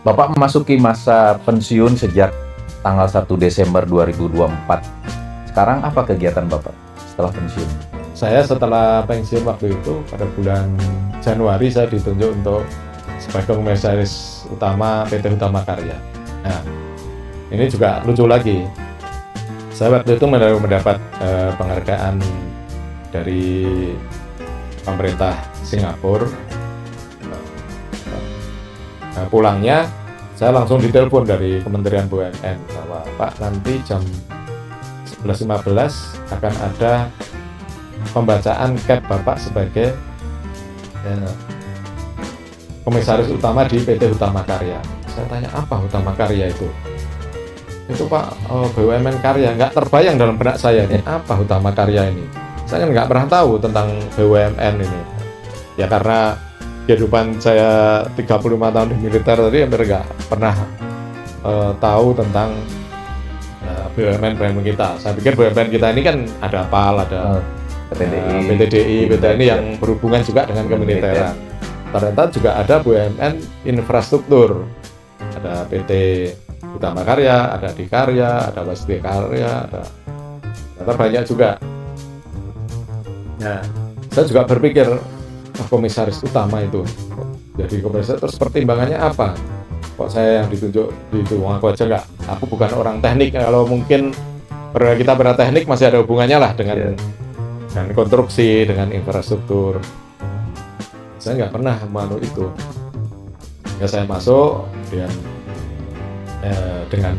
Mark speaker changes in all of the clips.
Speaker 1: Bapak memasuki masa pensiun sejak tanggal 1 Desember 2024. Sekarang apa kegiatan Bapak setelah pensiun?
Speaker 2: Saya setelah pensiun waktu itu pada bulan Januari saya ditunjuk untuk sebagai komisaris utama PT Hutama Karya. Nah, ini juga lucu lagi. Saya waktu itu mendapat penghargaan dari pemerintah Singapura. Nah, pulangnya saya langsung ditelepon dari Kementerian BUMN bahwa Pak, nanti jam 11.15 akan ada pembacaan cap Bapak sebagai komisaris utama di PT Hutama Karya. Saya tanya, apa Hutama Karya itu? Itu Pak, BUMN Karya. Nggak terbayang dalam benak saya ini, apa Hutama Karya ini. Saya kan nggak pernah tahu tentang BUMN ini. Ya karena kehidupan saya 35 tahun di militer tadi hampir nggak pernah tahu tentang BUMN kita. Saya pikir BUMN kita ini kan ada PAL, ada PTDI, PTNI yang berhubungan juga dengan kemiliteran. Ternyata juga ada BUMN infrastruktur, ada PT Hutama Karya, ada Dikarya, ada Wasdi Karya, ternyata banyak juga. Nah, saya juga berpikir, komisaris utama itu jadi komisaris, terus pertimbangannya apa? Kok saya yang ditunjuk di itu? Aku aja nggak, aku bukan orang teknik. Kalau mungkin kita pernah teknik masih ada hubungannya lah dengan konstruksi, dengan infrastruktur. Saya nggak pernah manu itu. Ya saya masuk dengan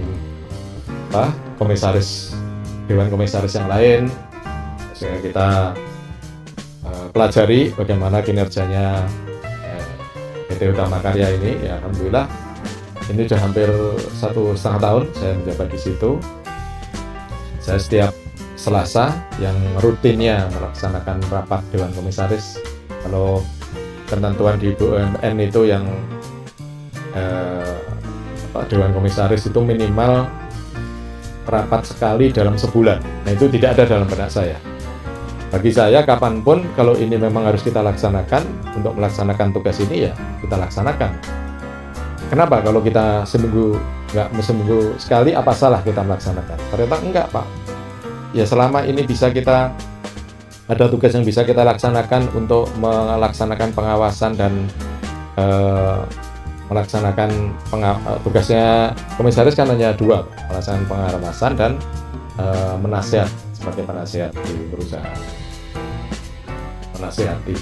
Speaker 2: komisaris, dewan komisaris yang lain, sehingga kita pelajari bagaimana kinerjanya PT Hutama Karya ini. Ya alhamdulillah ini sudah hampir 1,5 tahun saya menjabat di situ. Saya setiap Selasa yang rutinnya melaksanakan rapat dewan komisaris. Kalau ketentuan di BUMN itu yang dewan komisaris itu minimal rapat sekali dalam sebulan. Nah itu tidak ada dalam benak saya. Bagi saya, kapanpun kalau ini memang harus kita laksanakan, untuk melaksanakan tugas ini ya kita laksanakan. Kenapa kalau kita seminggu sekali, apa salah kita melaksanakan? Ternyata enggak Pak. Ya selama ini bisa kita, ada tugas yang bisa kita laksanakan untuk melaksanakan pengawasan dan melaksanakan tugasnya komisaris kan hanya dua, melaksanakan pengawasan dan menasihat sebagai penasihat di perusahaan, menasihati.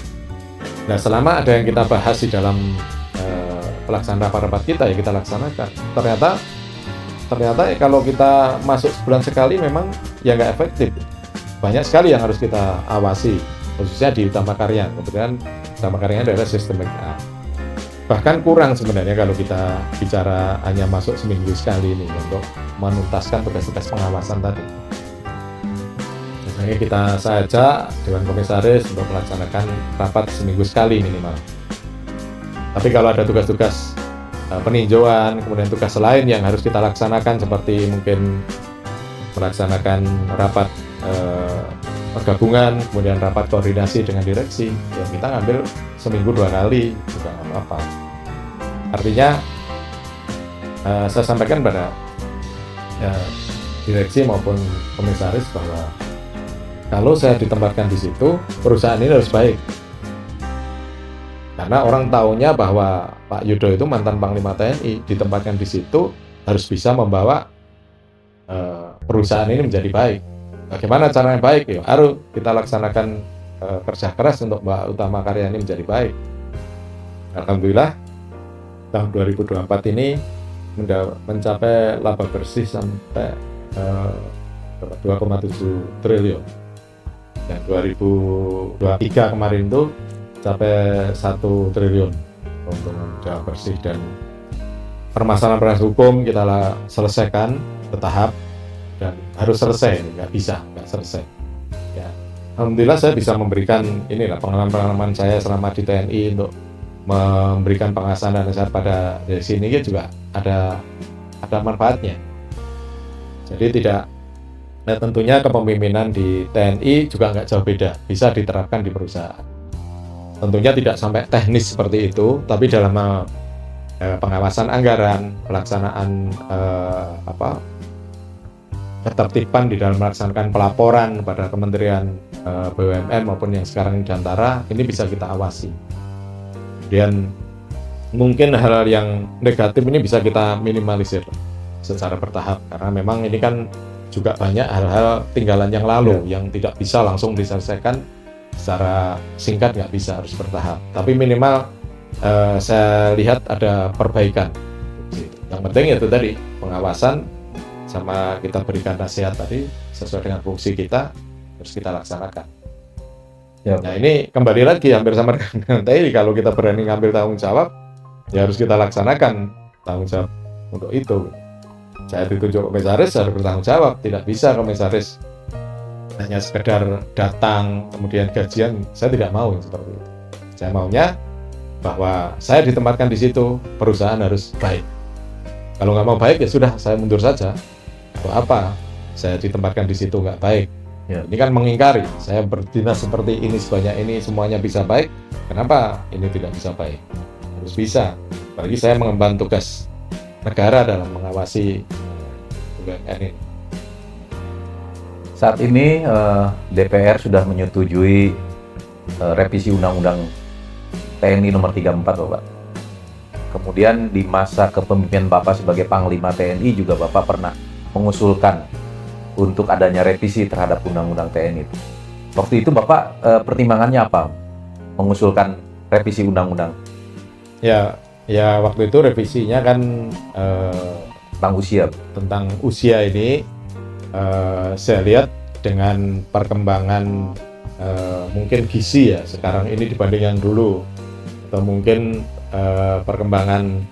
Speaker 2: Nah selama ada yang kita bahas di dalam pelaksanaan rapat-rapat kita ya kita laksanakan. Ternyata kalau kita masuk sebulan sekali memang ya nggak efektif. Banyak sekali yang harus kita awasi, khususnya di Hutama Karya. Kemudian Hutama Karya adalah sistemik A. Bahkan kurang sebenarnya kalau kita bicara hanya masuk seminggu sekali ini untuk menuntaskan tugas-tugas pengawasan tadi. Biasanya saya ajak Dewan Komisaris untuk melaksanakan rapat seminggu sekali minimal. Tapi kalau ada tugas-tugas peninjauan, kemudian tugas lain yang harus kita laksanakan seperti mungkin melaksanakan rapat pergabungan, kemudian rapat koordinasi dengan direksi, ya kita ngambil seminggu 2 kali juga nggak apa-apa. Artinya saya sampaikan pada direksi maupun komisaris bahwa kalau saya ditempatkan di situ, perusahaan ini harus baik. Karena orang taunya bahwa Pak Yudo itu mantan Panglima TNI, ditempatkan di situ harus bisa membawa perusahaan ini menjadi baik. Bagaimana caranya baik? Ya, harus kita laksanakan kerja keras untuk Mbak Hutama Karya ini menjadi baik. Alhamdulillah tahun 2024 ini mencapai laba bersih sampai 2,7 triliun. Dan 2023 kemarin itu sampai 1 triliun untuk laba bersih, dan permasalahan hukum kita selesaikan bertahap dan harus selesai, nggak selesai. Ya, alhamdulillah saya bisa memberikan inilah pengalaman saya selama di TNI untuk memberikan pengawasan dan nasihat pada dari sini juga ada manfaatnya. Jadi tentunya kepemimpinan di TNI juga nggak jauh beda, bisa diterapkan di perusahaan. Tentunya tidak sampai teknis seperti itu, tapi dalam pengawasan anggaran, pelaksanaan ketertiban di dalam melaksanakan pelaporan pada Kementerian BUMN maupun yang sekarang di Dantara, ini bisa kita awasi. Kemudian mungkin hal-hal yang negatif ini bisa kita minimalisir secara bertahap, karena memang ini kan juga banyak hal-hal tinggalan yang lalu yang tidak bisa langsung diselesaikan secara singkat, nggak bisa, harus bertahap. Tapi minimal saya lihat ada perbaikan. Yang penting itu tadi, pengawasan sama kita berikan nasihat tadi sesuai dengan fungsi kita, harus kita laksanakan.
Speaker 1: Ya.
Speaker 2: Nah ini kembali lagi hampir sama dengan tadi, kalau kita berani ngambil tanggung jawab, ya harus kita laksanakan tanggung jawab untuk itu. Saya ditunjuk komisaris, harus bertanggung jawab. Tidak bisa komisaris hanya sekedar datang kemudian gajian. Saya tidak mau yang seperti itu. Saya maunya bahwa saya ditempatkan di situ, perusahaan harus baik. Kalau nggak mau baik ya sudah, saya mundur saja. Atau apa? Saya ditempatkan di situ nggak baik.
Speaker 1: Ya.
Speaker 2: Ini kan mengingkari. Saya berdinas seperti ini, sebanyak ini, semuanya bisa baik. Kenapa ini tidak bisa baik? Harus bisa. Apalagi saya mengemban tugas negara dalam mengawasi BUMN ini.
Speaker 1: Saat ini DPR sudah menyetujui revisi Undang-Undang TNI nomor 34, Bapak. Kemudian di masa kepemimpinan Bapak sebagai Panglima TNI juga Bapak pernah mengusulkan untuk adanya revisi terhadap Undang-Undang TNI itu. Waktu itu Bapak pertimbangannya apa mengusulkan revisi Undang-Undang?
Speaker 2: Ya waktu itu revisinya kan
Speaker 1: tentang
Speaker 2: usia ini. Saya lihat dengan perkembangan mungkin gizi ya sekarang ini dibanding yang dulu, atau mungkin perkembangan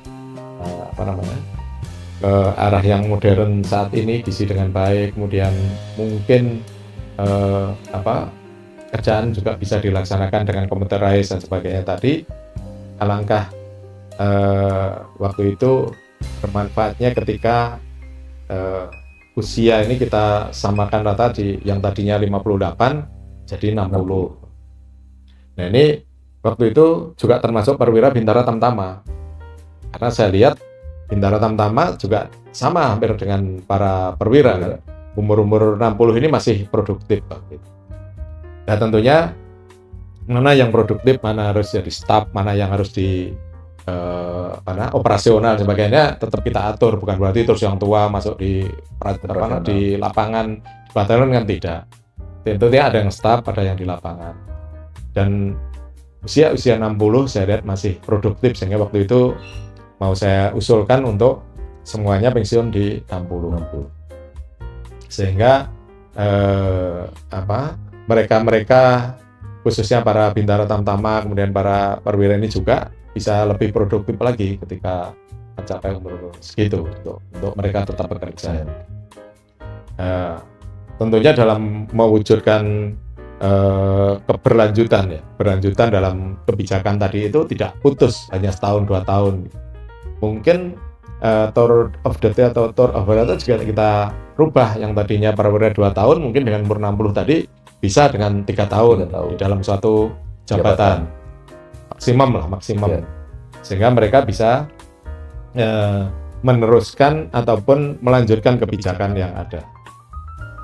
Speaker 2: ke arah yang modern saat ini, gizi dengan baik, kemudian mungkin kerjaan juga bisa dilaksanakan dengan computerized dan sebagainya tadi. Alangkah waktu itu bermanfaatnya ketika usia ini kita samakan rata di yang tadinya 58 jadi 60. Nah ini waktu itu juga termasuk perwira Bintara Tamtama, karena saya lihat Bintara Tamtama juga sama hampir dengan para perwira kan? Umur 60 ini masih produktif gitu. Nah tentunya mana yang produktif, mana harus jadi staf, mana yang harus di operasional sebagainya tetap kita atur, bukan berarti terus yang tua masuk di lapangan di batalion kan tidak. Tentunya ada yang staf, ada yang di lapangan. Dan usia 60 saya lihat masih produktif, sehingga waktu itu mau saya usulkan untuk semuanya pensiun di 60. Sehingga mereka khususnya para Bintara Tamtama kemudian para perwira ini juga bisa lebih produktif lagi ketika mencapai umur segitu untuk mereka tetap bekerja. Tentunya dalam mewujudkan keberlanjutan dalam kebijakan tadi itu tidak putus hanya setahun 2 tahun. Mungkin tour of the day atau tour of the juga kita rubah, yang tadinya perwira 2 tahun mungkin dengan umur 60 tadi bisa dengan 3 tahun di dalam suatu jabatan. Maksimum ya. Sehingga mereka bisa meneruskan ataupun melanjutkan kebijakan yang ada.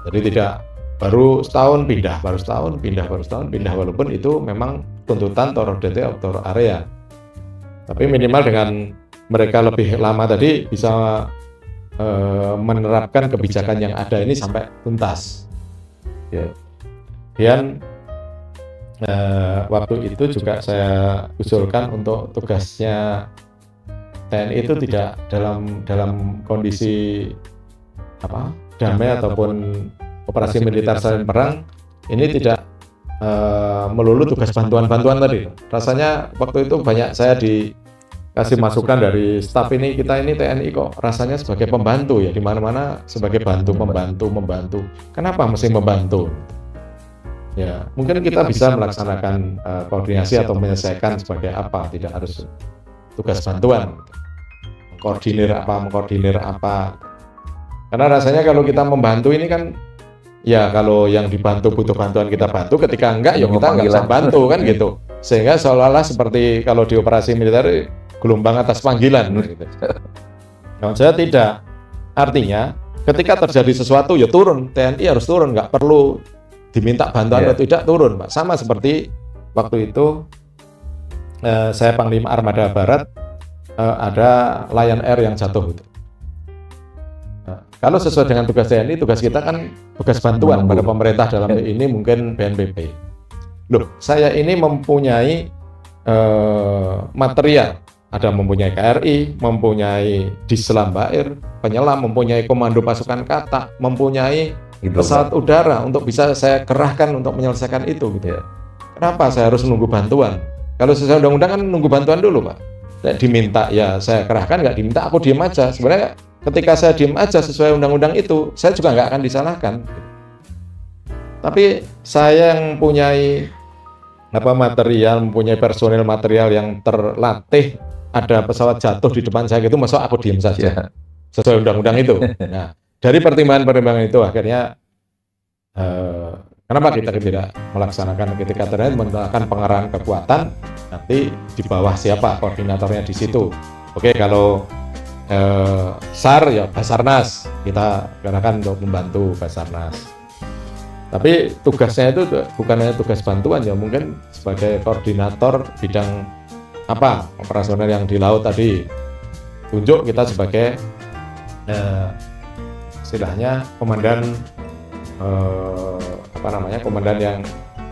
Speaker 2: Jadi tidak baru setahun pindah, baru setahun pindah, walaupun itu memang tuntutan tour of the day atau tour area. Tapi minimal dengan mereka lebih lama tadi bisa menerapkan kebijakan yang ada ini sampai tuntas. Ya. Dan waktu itu juga saya usulkan untuk tugasnya TNI itu tidak dalam kondisi damai ataupun operasi militer saling perang, ini tidak melulu tugas bantuan tadi. Rasanya waktu itu banyak saya dikasih masukan dari staf ini, kita ini TNI kok rasanya sebagai pembantu ya, di mana-mana sebagai membantu. Kenapa mesti membantu? Ya, mungkin kita bisa melaksanakan koordinasi atau menyelesaikan sebagai apa, tidak harus tugas bantuan. Mengkoordinir apa. Karena rasanya kalau kita membantu ini kan, ya kalau yang dibantu butuh bantuan kita bantu, ketika enggak ya kita enggak bisa bantu kan gitu. Sehingga seolah-olah seperti kalau di operasi militer gelombang atas panggilan gitu. Nah, saya tidak. Artinya ketika terjadi sesuatu ya turun, TNI harus turun, nggak perlu diminta bantuan atau tidak, turun, Pak. Sama seperti waktu itu saya Panglima Armada Barat, ada Lion Air yang jatuh gitu. Nah, kalau sesuai dengan tugas TNI, tugas kita kan tugas bantuan pada pemerintah, dalam ini mungkin BNPB. Loh, saya ini mempunyai material, ada mempunyai KRI, mempunyai Dislam Bair, penyelam, mempunyai komando pasukan kata, mempunyai pesawat udara untuk bisa saya kerahkan untuk menyelesaikan itu gitu ya. Kenapa saya harus nunggu bantuan? Kalau sesuai undang-undang kan nunggu bantuan dulu, Pak. Diminta ya saya kerahkan, nggak diminta aku diem aja. Sebenarnya ketika saya diem aja sesuai undang-undang itu, saya juga nggak akan disalahkan. Tapi saya yang mempunyai material, mempunyai personil material yang terlatih, ada pesawat jatuh di depan saya gitu, masa aku diem saja sesuai undang-undang itu. Nah, dari pertimbangan itu akhirnya kenapa kita tidak melaksanakan ketika terjadi menggunakan pengerahan kekuatan, nanti di bawah siapa koordinatornya di situ. Oke, kalau SAR ya Basarnas, kita gunakan untuk membantu Basarnas. Tapi tugasnya itu bukan hanya tugas bantuan ya, mungkin sebagai koordinator bidang apa operasional yang di laut tadi, tunjuk kita sebagai istilahnya komandan komandan yang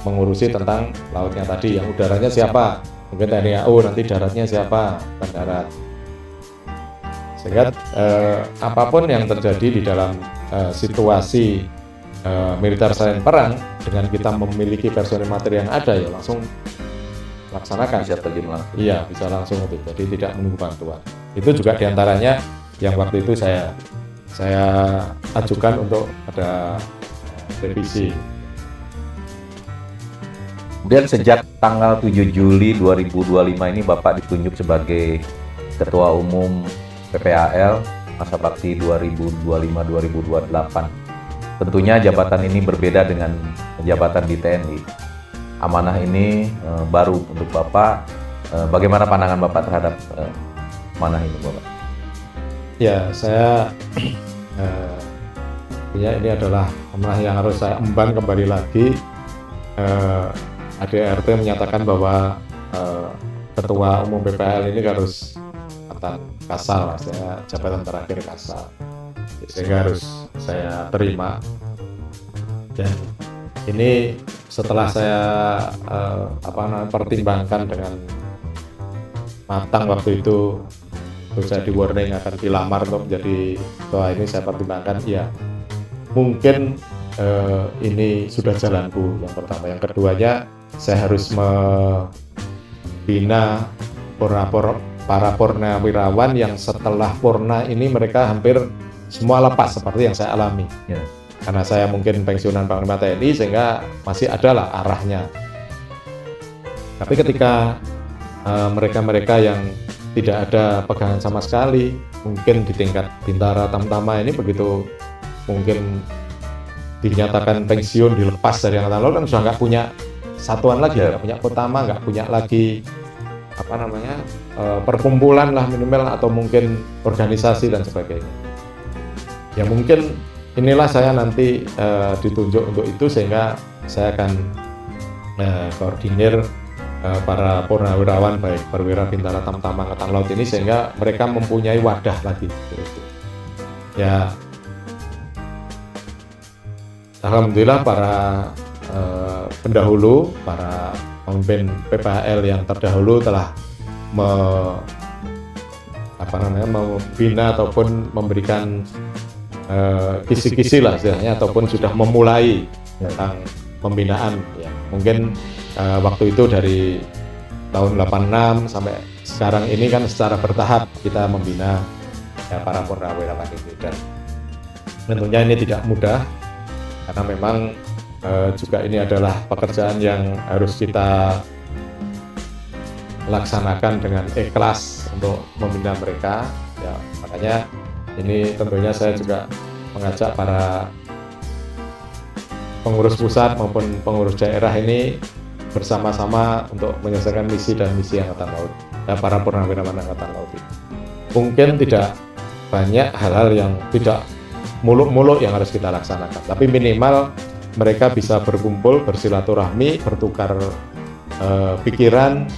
Speaker 2: mengurusi tentang lautnya tadi. Yang udaranya siapa? Mungkin TNI AU, nanti daratnya siapa? Pendarat. Sehingga apapun yang terjadi di dalam situasi militer selain perang, dengan kita memiliki personil materi yang ada ya langsung laksanakan.
Speaker 1: Bisa terjun langsung.
Speaker 2: Iya, bisa langsung itu. Jadi tidak menunggu bantuan. Itu juga diantaranya yang waktu itu saya ajukan untuk ada revisi.
Speaker 1: Kemudian sejak tanggal 7 Juli 2025 ini Bapak ditunjuk sebagai Ketua Umum PPAL masa bakti 2025-2028. Tentunya jabatan ini berbeda dengan jabatan di TNI. Amanah ini baru untuk Bapak. Bagaimana pandangan Bapak terhadap amanah ini, Bapak?
Speaker 2: Ya, saya ini adalah amanah yang harus saya emban kembali lagi. ADRT menyatakan bahwa Ketua Umum PPAL ini harus kasal, saya jabatan terakhir kasal, sehingga harus saya terima. Dan ini setelah saya pertimbangkan dengan matang waktu itu, saya di warning akan dilamar untuk menjadi ketua ini, saya pertimbangkan ya mungkin ini sudah jalanku, yang pertama. Yang keduanya, saya harus membina para purnawirawan yang setelah purna ini mereka hampir semua lepas seperti yang saya alami.
Speaker 1: Ya.
Speaker 2: Karena saya mungkin pensiunan Panglima TNI sehingga masih adalah arahnya. Tapi ketika mereka-mereka yang tidak ada pegangan sama sekali, mungkin di tingkat Bintara Tamtama ini begitu mungkin dinyatakan pensiun, dilepas dari Angkatan Laut, kan sudah nggak punya satuan lagi, nggak punya Kotama, nggak punya lagi perkumpulan lah minimal, atau mungkin organisasi dan sebagainya. Ya mungkin inilah saya nanti ditunjuk untuk itu, sehingga saya akan koordinir para purnawirawan baik perwira Bintara Tamtama Angkatan Laut ini, sehingga mereka mempunyai wadah lagi. Ya, alhamdulillah para pendahulu, para pemimpin PPAL yang terdahulu telah membina ataupun memberikan kisi-kisi lah istilahnya, ataupun sudah memulai tentang pembinaan. Ya, mungkin waktu itu dari tahun 86 sampai sekarang ini kan secara bertahap kita membina para purnawirawan ini, dan tentunya ini tidak mudah karena memang juga ini adalah pekerjaan yang harus kita laksanakan dengan ikhlas untuk membina mereka. Ya, makanya ini tentunya saya juga mengajak para pengurus pusat maupun pengurus daerah ini bersama-sama untuk menyelesaikan misi dan misi Angkatan Laut, para purnawirawan Angkatan Laut itu. Mungkin tidak banyak hal-hal yang tidak muluk-muluk yang harus kita laksanakan, tapi minimal mereka bisa berkumpul, bersilaturahmi, bertukar pikiran,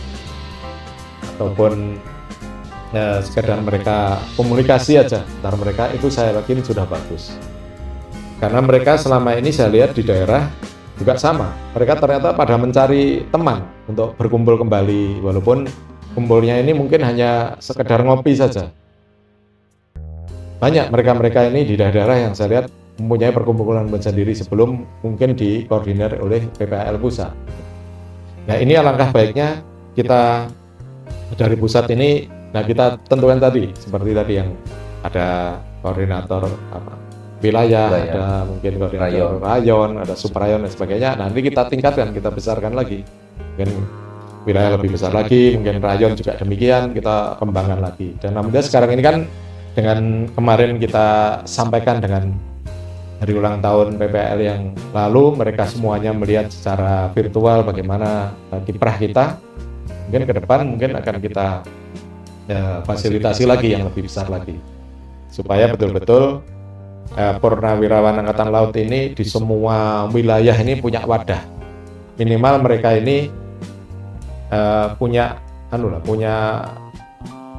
Speaker 2: ataupun sekedar mereka komunikasi aja antar mereka, itu saya yakin sudah bagus. Karena mereka selama ini saya lihat di daerah juga sama, mereka ternyata pada mencari teman untuk berkumpul kembali, walaupun kumpulnya ini mungkin hanya sekedar ngopi saja. Banyak mereka-mereka ini di daerah yang saya lihat mempunyai perkumpulan sendiri sebelum mungkin dikoordinir oleh PPAL pusat. Nah, ini alangkah baiknya kita dari pusat ini, nah kita tentukan tadi seperti tadi yang ada koordinator wilayah, ada mungkin koordinator rayon, ada subrayon dan sebagainya. Nanti kita tingkatkan, kita besarkan lagi. Mungkin wilayah lebih besar lagi, mungkin rayon juga demikian, kita kembangkan lagi. Dan alhamdulillah sekarang ini kan dengan kemarin kita sampaikan dengan hari ulang tahun PPAL yang lalu, mereka semuanya melihat secara virtual bagaimana kiprah kita. Mungkin ke depan mungkin akan kita fasilitasi lagi yang lebih besar lagi, supaya betul-betul purnawirawan Angkatan Laut ini di semua wilayah ini punya wadah. Minimal mereka ini punya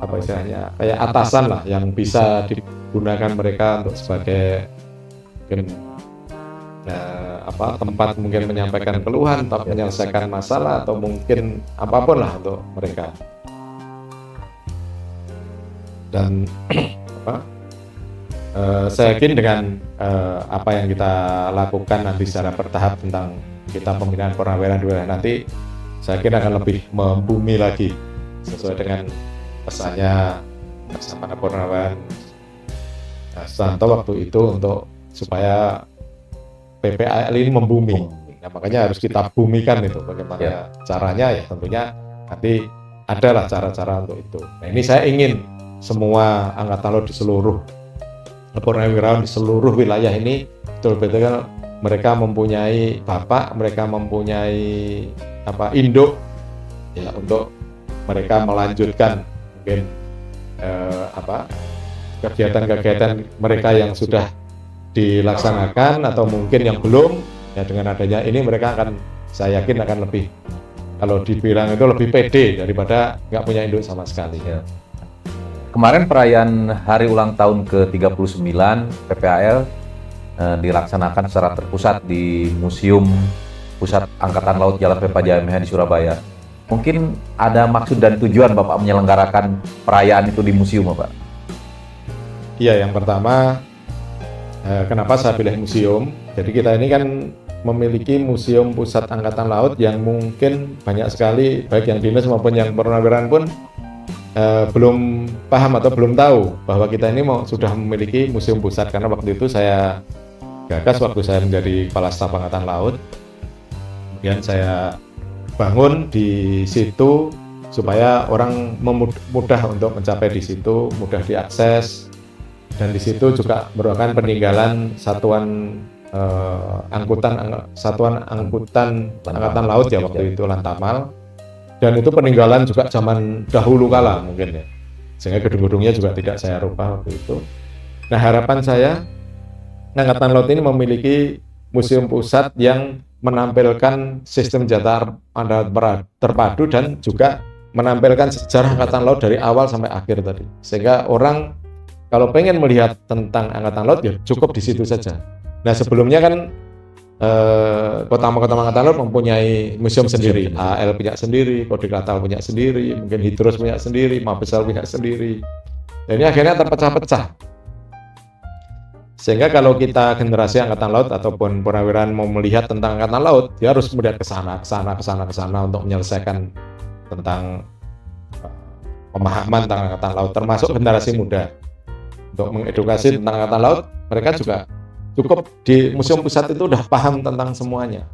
Speaker 2: apa istilahnya, kayak atasan lah yang bisa digunakan mereka untuk sebagai mungkin tempat mungkin menyampaikan keluhan atau menyelesaikan masalah atau mungkin apapun lah untuk mereka. Dan saya yakin dengan apa yang kita lakukan nanti secara bertahap tentang kita pembinaan purnawirawan di wilayah nanti, saya yakin akan lebih membumi lagi sesuai dengan pesannya Laksamana Purnawirawan Sutanto waktu itu, untuk supaya PPAL ini membumi. Nah, makanya harus kita bumikan itu. Bagaimana caranya, ya tentunya nanti adalah cara-cara untuk itu. Nah, ini saya ingin semua Angkatan Laut di seluruh purnawirawan di seluruh wilayah ini betul-betul mereka mempunyai bapak, mereka mempunyai induk ya, untuk mereka melanjutkan mungkin kegiatan-kegiatan mereka yang sudah dilaksanakan atau mungkin yang belum. Ya, dengan adanya ini mereka akan, saya yakin akan lebih, kalau dibilang itu lebih pede daripada nggak punya induk sama sekali.
Speaker 1: Ya. Kemarin perayaan hari ulang tahun ke-39 PPAL dilaksanakan secara terpusat di Museum Pusat Angkatan Laut Jalan Pepa Jayameh di Surabaya. Mungkin ada maksud dan tujuan Bapak menyelenggarakan perayaan itu di museum, Bapak?
Speaker 2: Iya, yang pertama, kenapa saya pilih museum? Jadi kita ini kan memiliki Museum Pusat Angkatan Laut yang mungkin banyak sekali, baik yang dinas maupun yang purnawirawan pun belum paham atau belum tahu bahwa kita ini sudah memiliki museum pusat. Karena waktu itu saya gagas waktu saya menjadi Kepala Staf Angkatan Laut, kemudian saya bangun di situ supaya orang mudah untuk mencapai di situ, mudah diakses, dan di situ juga merupakan peninggalan satuan angkutan Angkatan Laut ya waktu itu, Lantamal. Dan itu peninggalan juga zaman dahulu kala mungkin ya, sehingga gedung-gedungnya juga tidak saya rubah waktu itu. Nah, harapan saya Angkatan Laut ini memiliki museum pusat yang menampilkan sistem senjata terpadu dan juga menampilkan sejarah Angkatan Laut dari awal sampai akhir tadi, sehingga orang kalau pengen melihat tentang Angkatan Laut ya cukup di situ saja. Nah, sebelumnya kan kota-kota Angkatan Laut mempunyai museum sendiri, AL punya sendiri, Kodikatal punya sendiri, mungkin Hidros punya sendiri, Mabesal punya sendiri. Dan ini akhirnya terpecah-pecah. Sehingga kalau kita generasi Angkatan Laut ataupun purnawirawan mau melihat tentang Angkatan Laut, dia harus melihat ke sana untuk menyelesaikan tentang pemahaman tentang Angkatan Laut, termasuk generasi muda. Untuk mengedukasi tentang Angkatan Laut, mereka juga cukup di museum pusat itu udah paham tentang semuanya.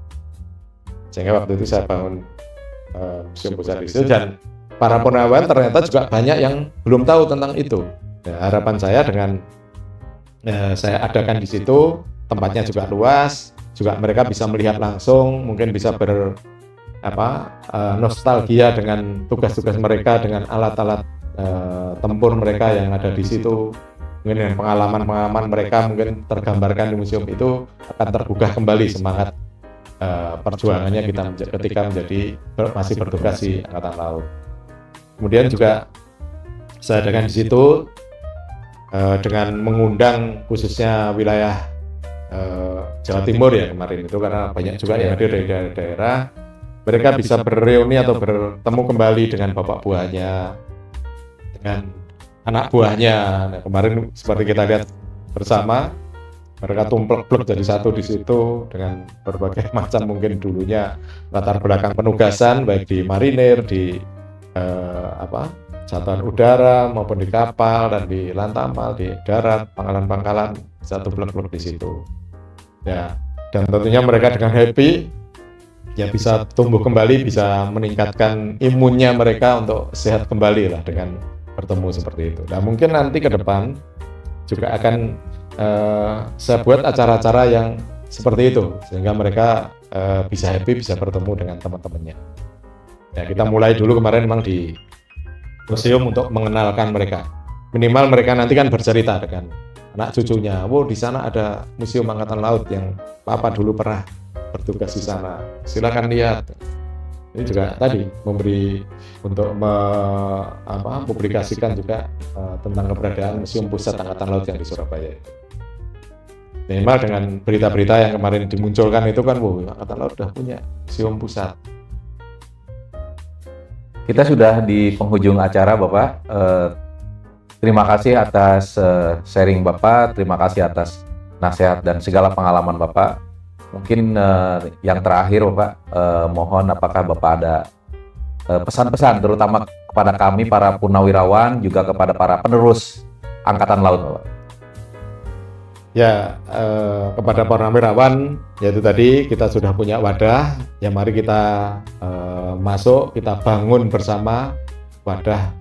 Speaker 2: Sehingga waktu itu saya bangun museum pusat itu, dan para purnawirawan ternyata juga banyak yang belum tahu tentang itu. Nah, harapan saya dengan saya adakan di situ, tempatnya juga luas, juga mereka bisa melihat langsung, mungkin bisa nostalgia dengan tugas-tugas mereka, dengan alat-alat tempur mereka yang ada di situ, mungkin dengan pengalaman-pengalaman mereka mungkin tergambarkan di museum itu, akan tergugah kembali semangat perjuangannya kita ketika masih bertugas di Angkatan Laut. Kemudian juga saya dengan di situ dengan mengundang khususnya wilayah Jawa Timur ya kemarin itu, karena banyak juga yang hadir dari daerah-daerah, mereka bisa bereuni atau bertemu kembali dengan bapak buahnya, dengan anak buahnya. Nah, kemarin seperti kita lihat bersama, mereka tumplek-plek jadi satu di situ dengan berbagai macam mungkin dulunya latar belakang penugasan baik di marinir, di Satuan Udara maupun di kapal dan di lantamal, di darat, pangkalan-pangkalan, satu blok-blok di situ. Ya, dan tentunya mereka dengan happy ya bisa tumbuh kembali, bisa meningkatkan imunnya mereka untuk sehat kembali lah dengan bertemu seperti itu. Nah, mungkin nanti ke depan juga akan saya buat acara-acara yang seperti itu sehingga mereka bisa happy, bisa bertemu dengan teman-temannya. Ya, kita mulai dulu kemarin memang di museum untuk mengenalkan mereka. Minimal mereka nanti kan bercerita dengan anak cucunya. Wow, di sana ada Museum Angkatan Laut yang Papa dulu pernah bertugas di sana. Silakan lihat. Ini juga tadi memberi untuk publikasikan juga tentang keberadaan Museum Pusat Angkatan Laut yang di Surabaya. Minimal dengan berita-berita yang kemarin dimunculkan itu kan, wow, Angkatan Laut sudah punya Museum Pusat.
Speaker 1: Kita sudah di penghujung acara, Bapak. Terima kasih atas sharing Bapak, terima kasih atas nasihat dan segala pengalaman Bapak. Mungkin yang terakhir Bapak, mohon apakah Bapak ada pesan-pesan terutama kepada kami para purnawirawan, juga kepada para penerus Angkatan Laut Bapak?
Speaker 2: Ya, kepada purnawirawan, yaitu tadi kita sudah punya wadah, ya mari kita masuk, kita bangun bersama wadah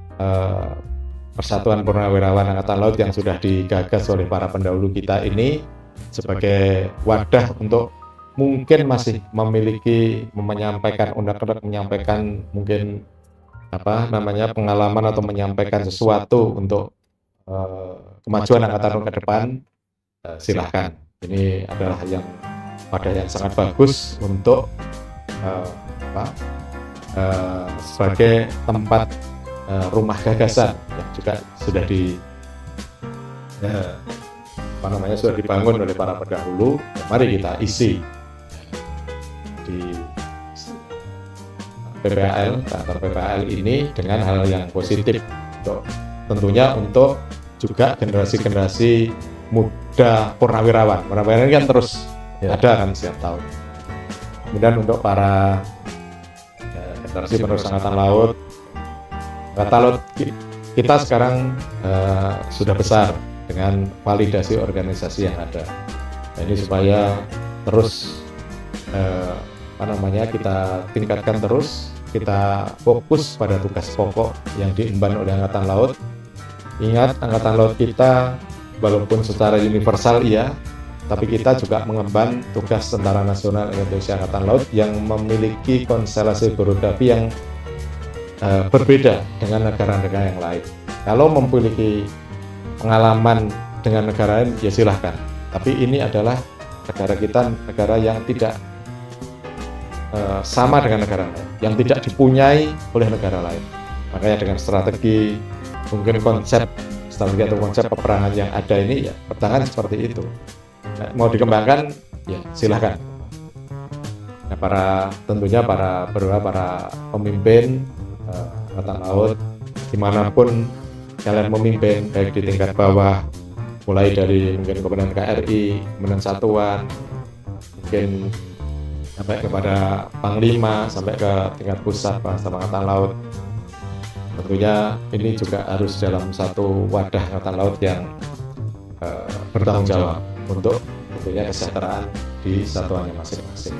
Speaker 2: Persatuan Purnawirawan Angkatan Laut yang sudah digagas oleh para pendahulu kita ini sebagai wadah untuk mungkin masih memiliki, menyampaikan unek-unek, menyampaikan mungkin pengalaman atau menyampaikan sesuatu untuk kemajuan Angkatan Laut ke depan. Silahkan, ini adalah wadah yang sangat bagus untuk sebagai tempat rumah gagasan yang juga sudah sudah dibangun oleh para pendahulu. Mari kita isi di PPAL, kantor PPAL ini dengan hal yang positif tentunya untuk juga generasi-generasi muda purnawirawan. Purnawirawan kan terus ada kan setiap tahun. Kemudian untuk para generasi penerus Angkatan Laut kita sekarang sudah besar dengan validasi organisasi yang ada. Nah, ini supaya terus kita tingkatkan terus, kita fokus pada tugas pokok yang diemban oleh Angkatan Laut. Ingat, Angkatan Laut kita walaupun secara universal iya, tapi kita juga mengemban tugas Tentara Nasional Indonesia Angkatan Laut yang memiliki konstelasi geografi yang berbeda dengan negara-negara yang lain. Kalau memiliki pengalaman dengan negara lain, ya silahkan. Tapi ini adalah negara kita, negara yang tidak sama dengan negara lain, yang tidak dipunyai oleh negara lain. Makanya dengan strategi, mungkin strategi atau konsep peperangan yang ada ini, ya pertahanan seperti itu. Nah, mau dikembangkan, ya silahkan. Nah, tentunya para pemimpin Angkatan Laut, dimanapun kalian memimpin, baik di tingkat bawah, mulai dari mungkin Komandan KRI, Komandan Satuan, mungkin sampai kepada Panglima, sampai ke tingkat pusat Angkatan Laut. Tentunya ini juga harus dalam satu wadah Angkatan Laut yang bertanggung jawab untuk tentunya kesejahteraan di satuannya masing-masing.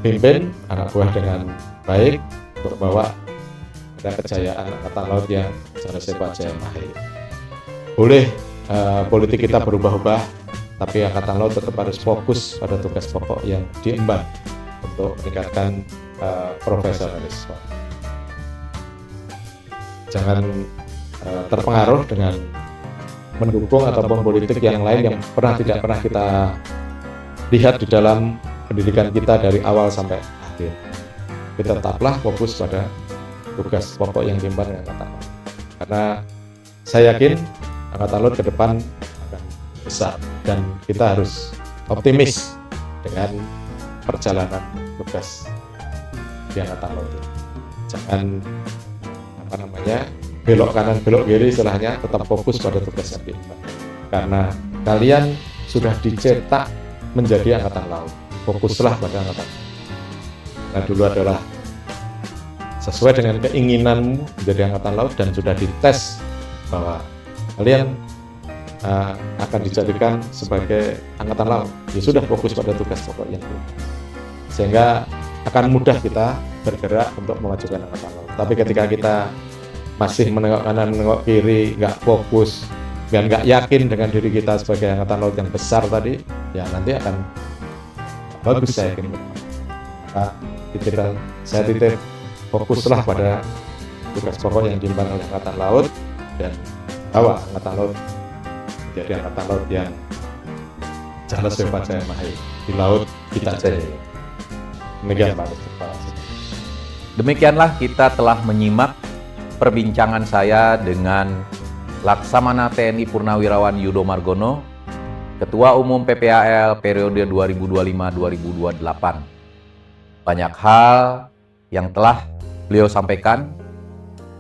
Speaker 2: Pimpin anak buah dengan baik untuk bawa pada kejayaan Angkatan Laut yang secara sepat jaya mahir. Boleh politik kita berubah-ubah, tapi Angkatan Laut tetap harus fokus pada tugas pokok yang diemban untuk meningkatkan profesionalis, Pak. Jangan terpengaruh dengan mendukung ataupun politik yang lain yang tidak pernah kita lihat di dalam pendidikan kita dari awal sampai akhir. Kita tetaplah fokus pada tugas pokok yang diemban Angkatan Laut. Karena saya yakin Angkatan Laut ke depan akan besar dan kita harus optimis dengan perjalanan tugas di Angkatan Laut. Jangan belok kanan belok kiri, istilahnya tetap fokus pada tugas yang diemban. Karena kalian sudah dicetak menjadi Angkatan Laut. Fokuslah pada Angkatan Laut. Nah, dulu adalah sesuai dengan keinginanmu menjadi Angkatan Laut dan sudah dites bahwa kalian akan dijadikan sebagai Angkatan Laut. Ya sudah, fokus pada tugas pokok yang itu. Sehingga akan mudah kita bergerak untuk memajukan Angkatan Laut. Tapi ketika kita masih menengok kanan, menengok kiri, nggak fokus, dan nggak yakin dengan diri kita sebagai Angkatan Laut yang besar tadi, ya nanti akan bagus, saya yakin. Saya titip fokuslah pada tugas pokok yang diemban oleh Angkatan Laut dan bawa Angkatan Laut menjadi Angkatan Laut yang jelas bebas jaya mahir di laut kita jaya. Demikian Pak.
Speaker 1: Demikianlah kita telah menyimak perbincangan saya dengan Laksamana TNI Purnawirawan Yudo Margono, Ketua Umum PPAL periode 2025-2028. Banyak hal yang telah beliau sampaikan.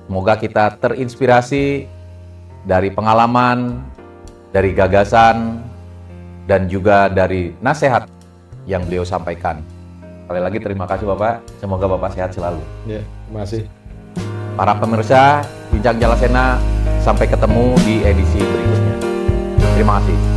Speaker 1: Semoga kita terinspirasi dari pengalaman, dari gagasan, dan juga dari nasihat yang beliau sampaikan. Sekali lagi terima kasih Bapak, semoga Bapak sehat selalu.
Speaker 2: Ya, terima kasih.
Speaker 1: Para pemirsa Bincang Jalasena, sampai ketemu di edisi berikutnya. Terima kasih.